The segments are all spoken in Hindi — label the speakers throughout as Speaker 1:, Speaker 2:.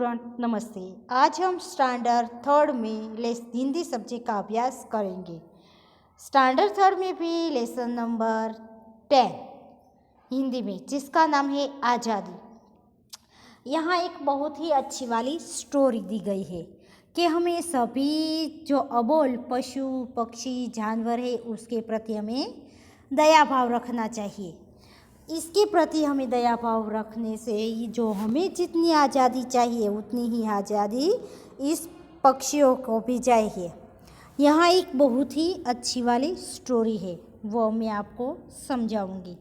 Speaker 1: स्टूडेंट नमस्ते। आज हम स्टैंडर्ड थर्ड में हिंदी सब्जेक्ट का अभ्यास करेंगे। स्टैंडर्ड थर्ड में भी लेसन नंबर 10 हिंदी में, जिसका नाम है आज़ादी। यहाँ एक बहुत ही अच्छी वाली स्टोरी दी गई है कि हमें सभी जो अबोल पशु पक्षी जानवर है उसके प्रति हमें दया भाव रखना चाहिए। इसके प्रति हमें दया भाव रखने से ही जो हमें जितनी आज़ादी चाहिए उतनी ही आज़ादी इस पक्षियों को भी चाहिए। यहाँ एक बहुत ही अच्छी वाली स्टोरी है, वो मैं आपको समझाऊंगी।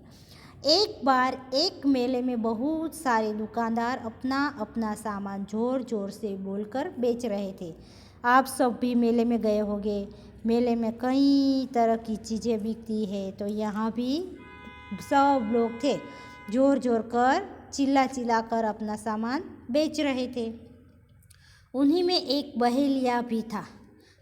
Speaker 1: एक बार एक मेले में बहुत सारे दुकानदार अपना अपना सामान ज़ोर ज़ोर से बोलकर बेच रहे थे। आप सब भी मेले में गए होंगे। मेले में कई तरह की चीज़ें बिकती है, तो यहाँ भी सब लोग थे, जोर जोर कर चिल्ला चिल्ला कर अपना सामान बेच रहे थे। उन्हीं में एक बहेलिया भी था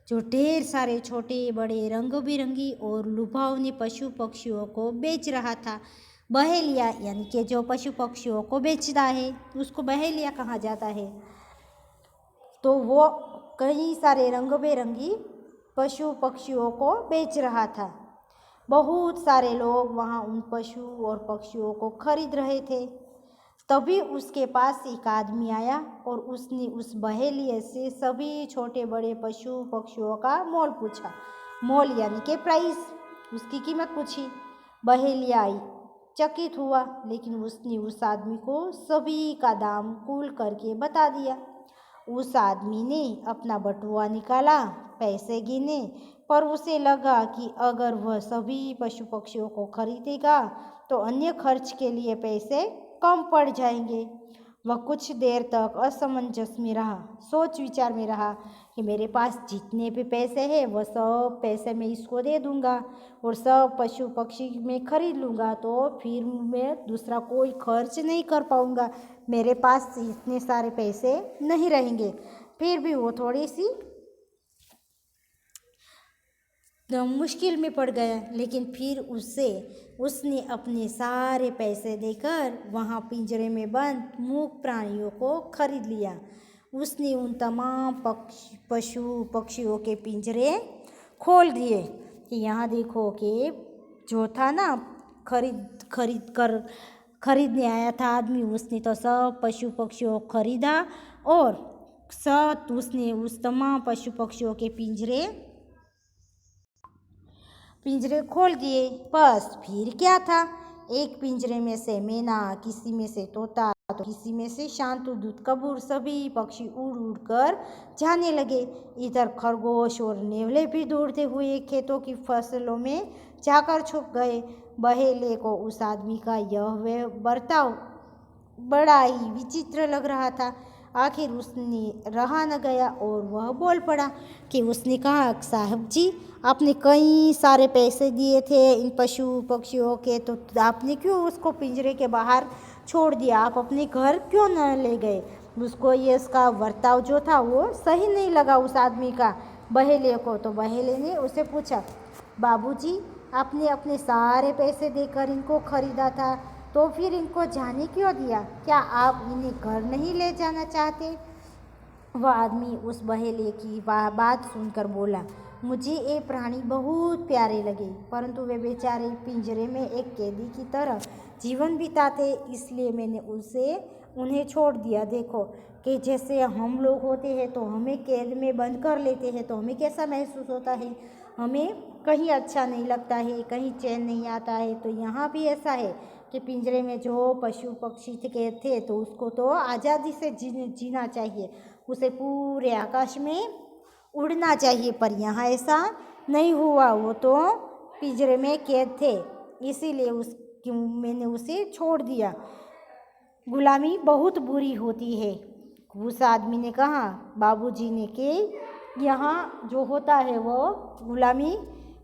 Speaker 1: जो ढेर सारे छोटे बड़े रंग बिरंगी और लुभावनी पशु पक्षियों को बेच रहा था। बहेलिया यानी कि जो पशु पक्षियों को बेचता है उसको बहेलिया कहा जाता है। तो वो कई सारे रंग बिरंगी पशु पक्षियों को बेच रहा था। बहुत सारे लोग वहाँ उन पशु और पक्षियों को खरीद रहे थे। तभी उसके पास एक आदमी आया और उसने उस बहेलिए से सभी छोटे बड़े पशु पक्षियों का मोल पूछा। मोल यानी कि प्राइस, उसकी कीमत पूछी। बहेलिया चकित हुआ, लेकिन उसने उस आदमी को सभी का दाम कुल करके बता दिया। उस आदमी ने अपना बटुआ निकाला, पैसे गिने, पर उसे लगा कि अगर वह सभी पशु पक्षियों को खरीदेगा तो अन्य खर्च के लिए पैसे कम पड़ जाएंगे। वह कुछ देर तक असमंजस में रहा, सोच विचार में रहा कि मेरे पास जितने भी पैसे हैं वह सब पैसे मैं इसको दे दूंगा और सब पशु पक्षी मैं खरीद लूँगा, तो फिर मैं दूसरा कोई खर्च नहीं कर पाऊँगा। मेरे पास इतने सारे पैसे नहीं रहेंगे। फिर भी वो थोड़ी सी मुश्किल में पड़ गया, लेकिन फिर उसने अपने सारे पैसे देकर वहाँ पिंजरे में बंद मूक प्राणियों को खरीद लिया। उसने उन तमाम पशु पक्षियों के पिंजरे खोल दिए कि यहाँ देखो कि जो था ना खरीदने आया था आदमी, उसने तो सब पशु पक्षियों को खरीदा और साथ उसने उस तमाम पशु पक्षियों के पिंजरे खोल दिए। बस फिर क्या था, एक पिंजरे में से मैना, किसी में से तोता, तो किसी में से शांतुदूत कबूतर, सभी पक्षी उड़ उड़ कर जाने लगे। इधर खरगोश और नेवले भी दौड़ते हुए खेतों की फसलों में जाकर छुप गए। बहेले को उस आदमी का यह बर्ताव बड़ा ही विचित्र लग रहा था। आखिर उसने रहा न गया और वह बोल पड़ा कि उसने कहा, साहब जी, आपने कई सारे पैसे दिए थे इन पशु पक्षियों के, तो आपने क्यों उसको पिंजरे के बाहर छोड़ दिया? आप अपने घर क्यों न ले गए? उसको ये इसका बर्ताव जो था वो सही नहीं लगा उस आदमी का, बहेले को। तो बहेले ने उसे पूछा, बाबूजी, आपने अपने सारे पैसे देकर इनको खरीदा था, तो फिर इनको जाने क्यों दिया? क्या आप इन्हें घर नहीं ले जाना चाहते? वह आदमी उस बहेलिए की बात सुनकर बोला, मुझे ये प्राणी बहुत प्यारे लगे, परंतु वे बेचारे पिंजरे में एक कैदी की तरह जीवन बिताते, इसलिए मैंने उन्हें छोड़ दिया। देखो कि जैसे हम लोग होते हैं तो हमें कैद में बंद कर लेते हैं तो हमें कैसा महसूस होता है, हमें कहीं अच्छा नहीं लगता है, कहीं चैन नहीं आता है। तो यहाँ भी ऐसा है कि पिंजरे में जो पशु पक्षी थे तो उसको तो आज़ादी से जीना चाहिए, उसे पूरे आकाश में उड़ना चाहिए, पर यहाँ ऐसा नहीं हुआ। वो तो पिंजरे में कैद थे, इसीलिए मैंने उसे छोड़ दिया। गुलामी बहुत बुरी होती है। उस आदमी ने कहा बाबूजी ने कि यहाँ जो होता है वो गुलामी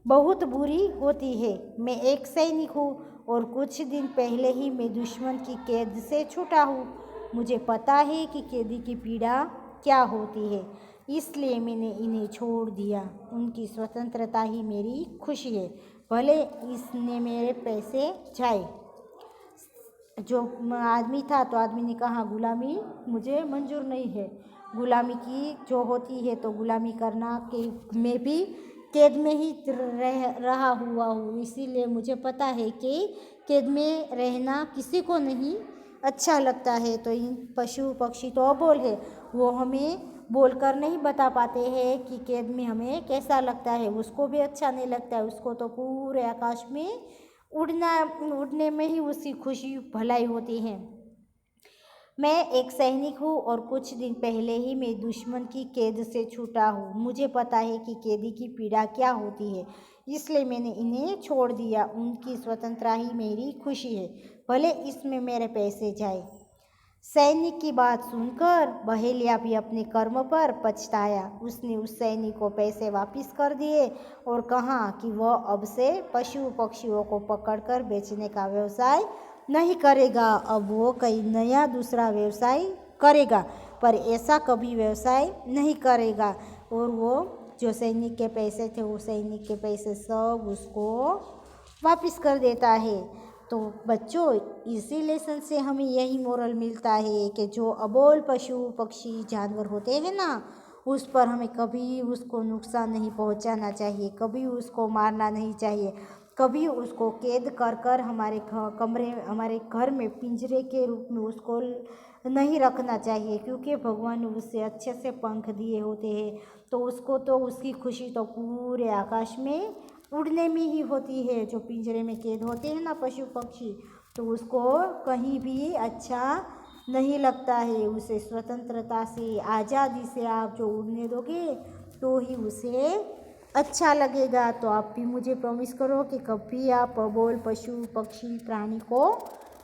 Speaker 1: बहुत बुरी होती है। मैं एक सैनिक हूँ और कुछ दिन पहले ही मैं दुश्मन की कैद से छूटा हूँ। मुझे पता है कि कैदी की पीड़ा क्या होती है, इसलिए मैंने इन्हें छोड़ दिया। उनकी स्वतंत्रता ही मेरी खुशी है, भले इसने मेरे पैसे जाए। जो आदमी था तो आदमी ने कहा गुलामी मुझे मंजूर नहीं है। गुलामी की जो होती है तो गुलामी करना कि मैं भी कैद में ही रहा हुआ हूँ, इसीलिए मुझे पता है कि कैद में रहना किसी को नहीं अच्छा लगता है। तो इन पशु पक्षी तो अबोल है, वो हमें बोलकर नहीं बता पाते हैं कि कैद में हमें कैसा लगता है। उसको भी अच्छा नहीं लगता है, उसको तो पूरे आकाश में उड़ने में ही उसकी खुशी भलाई होती है। मैं एक सैनिक हूँ और कुछ दिन पहले ही मैं दुश्मन की कैद से छूटा हूँ। मुझे पता है कि कैदी की पीड़ा क्या होती है, इसलिए मैंने इन्हें छोड़ दिया। उनकी स्वतंत्रता ही मेरी खुशी है, भले इसमें मेरे पैसे जाए। सैनिक की बात सुनकर बहेलिया भी अपने कर्म पर पछताया। उसने उस सैनिक को पैसे वापस कर दिए और कहा कि वह अब से पशु पक्षियों को पकड़कर बेचने का व्यवसाय नहीं करेगा। अब वो कई नया दूसरा व्यवसाय करेगा, पर ऐसा कभी व्यवसाय नहीं करेगा। और वो जो सैनिक के पैसे थे, वो सैनिक के पैसे सब उसको वापस कर देता है। तो बच्चों, इसी लेसन से हमें यही मोरल मिलता है कि जो अबोल पशु पक्षी जानवर होते हैं ना, उस पर हमें कभी उसको नुकसान नहीं पहुंचाना चाहिए, कभी उसको मारना नहीं चाहिए, कभी उसको कैद कर कर हमारे घर में पिंजरे के रूप में उसको नहीं रखना चाहिए। क्योंकि भगवान ने उसे अच्छे से पंख दिए होते हैं, तो उसको तो उसकी खुशी तो पूरे आकाश में उड़ने में ही होती है। जो पिंजरे में कैद होते हैं ना पशु पक्षी, तो उसको कहीं भी अच्छा नहीं लगता है। उसे स्वतंत्रता से, आज़ादी से आप जो उड़ने दोगे तो ही उसे अच्छा लगेगा। तो आप भी मुझे प्रॉमिस करो कि कभी आप अबोल पशु पक्षी प्राणी को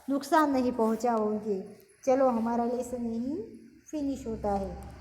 Speaker 1: नुकसान नहीं पहुंचाओगे। चलो, हमारा लेसन यहीं फिनिश होता है।